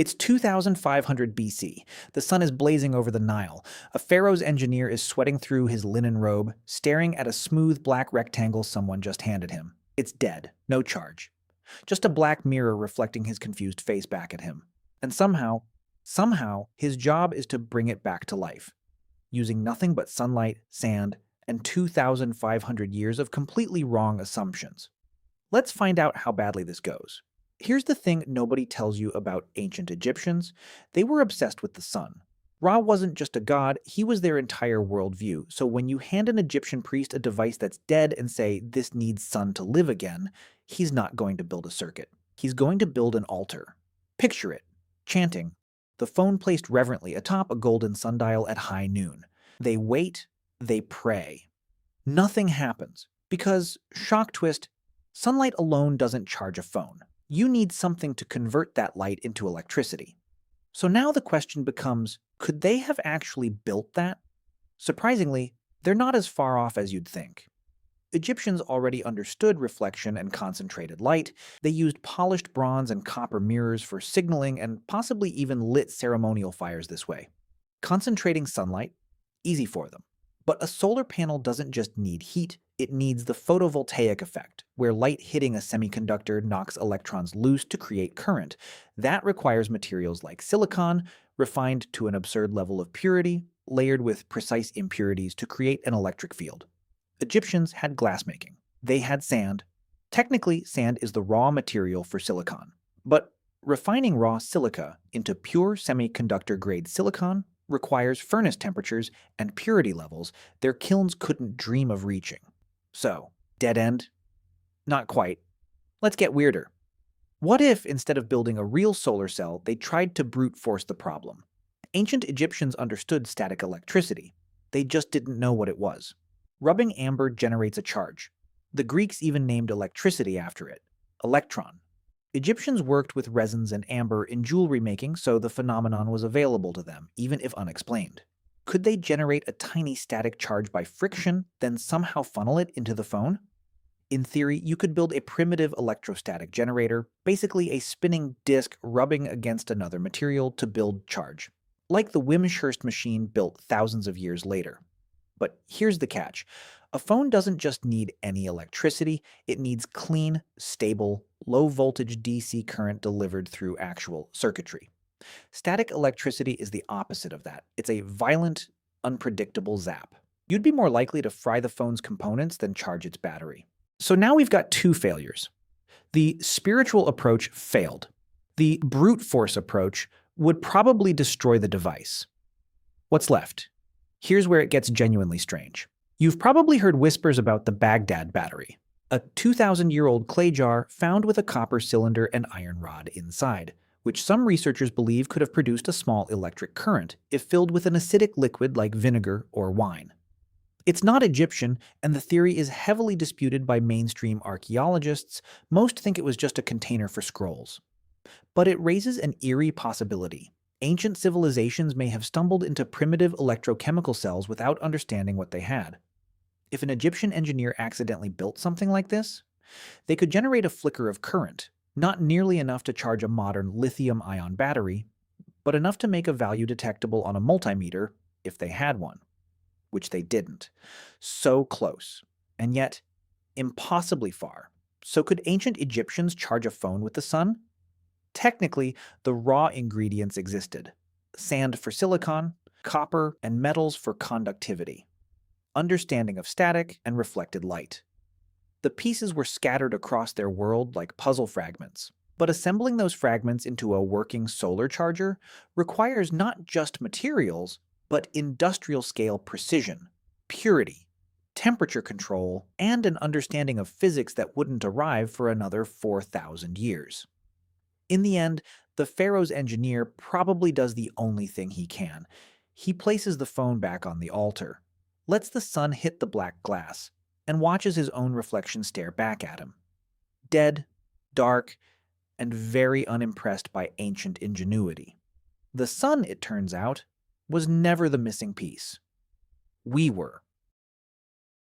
It's 2500 BC. The sun is blazing over the Nile. A pharaoh's engineer is sweating through his linen robe, staring at a smooth black rectangle someone just handed him. It's dead, no charge. Just a black mirror reflecting his confused face back at him. And somehow, his job is to bring it back to life, using nothing but sunlight, sand, and 2,500 years of completely wrong assumptions. Let's find out how badly this goes. Here's the thing nobody tells you about ancient Egyptians. They were obsessed with the sun. Ra wasn't just a god, he was their entire worldview. So when you hand an Egyptian priest a device that's dead and say, this needs sun to live again, he's not going to build a circuit. He's going to build an altar. Picture it, chanting, the phone placed reverently atop a golden sundial at high noon. They wait, they pray. Nothing happens, because, shock twist, sunlight alone doesn't charge a phone. You need something to convert that light into electricity. So now the question becomes, could they have actually built that? Surprisingly, they're not as far off as you'd think. Egyptians already understood reflection and concentrated light. They used polished bronze and copper mirrors for signaling and possibly even lit ceremonial fires this way. Concentrating sunlight? Easy for them. But a solar panel doesn't just need heat, it needs the photovoltaic effect, where light hitting a semiconductor knocks electrons loose to create current. That requires materials like silicon, refined to an absurd level of purity, layered with precise impurities to create an electric field. Egyptians had glassmaking. They had sand. Technically, sand is the raw material for silicon. But refining raw silica into pure semiconductor-grade silicon requires furnace temperatures and purity levels their kilns couldn't dream of reaching. So, dead end? Not quite. Let's get weirder. What if, instead of building a real solar cell, they tried to brute force the problem? Ancient Egyptians understood static electricity. They just didn't know what it was. Rubbing amber generates a charge. The Greeks even named electricity after it, electron. Egyptians worked with resins and amber in jewelry making, so the phenomenon was available to them, even if unexplained. Could they generate a tiny static charge by friction, then somehow funnel it into the phone? In theory, you could build a primitive electrostatic generator, basically a spinning disk rubbing against another material to build charge, like the Wimshurst machine built thousands of years later. But here's the catch. A phone doesn't just need any electricity, it needs clean, stable, low-voltage DC current delivered through actual circuitry. Static electricity is the opposite of that. It's a violent, unpredictable zap. You'd be more likely to fry the phone's components than charge its battery. So now we've got two failures. The spiritual approach failed. The brute force approach would probably destroy the device. What's left? Here's where it gets genuinely strange. You've probably heard whispers about the Baghdad battery, a 2,000-year-old clay jar found with a copper cylinder and iron rod inside, which some researchers believe could have produced a small electric current if filled with an acidic liquid like vinegar or wine. It's not Egyptian, and the theory is heavily disputed by mainstream archaeologists. Most think it was just a container for scrolls. But it raises an eerie possibility. Ancient civilizations may have stumbled into primitive electrochemical cells without understanding what they had. If an Egyptian engineer accidentally built something like this, they could generate a flicker of current, not nearly enough to charge a modern lithium-ion battery, but enough to make a value detectable on a multimeter if they had one, which they didn't. So close, and yet impossibly far. So could ancient Egyptians charge a phone with the sun? Technically, the raw ingredients existed. Sand for silicon, copper, and metals for conductivity. Understanding of static and reflected light. The pieces were scattered across their world like puzzle fragments. But assembling those fragments into a working solar charger requires not just materials, but industrial-scale precision, purity, temperature control, and an understanding of physics that wouldn't arrive for another 4,000 years. In the end, the pharaoh's engineer probably does the only thing he can. He places the phone back on the altar, lets the sun hit the black glass, and watches his own reflection stare back at him. Dead, dark, and very unimpressed by ancient ingenuity. The sun, it turns out, was never the missing piece. We were.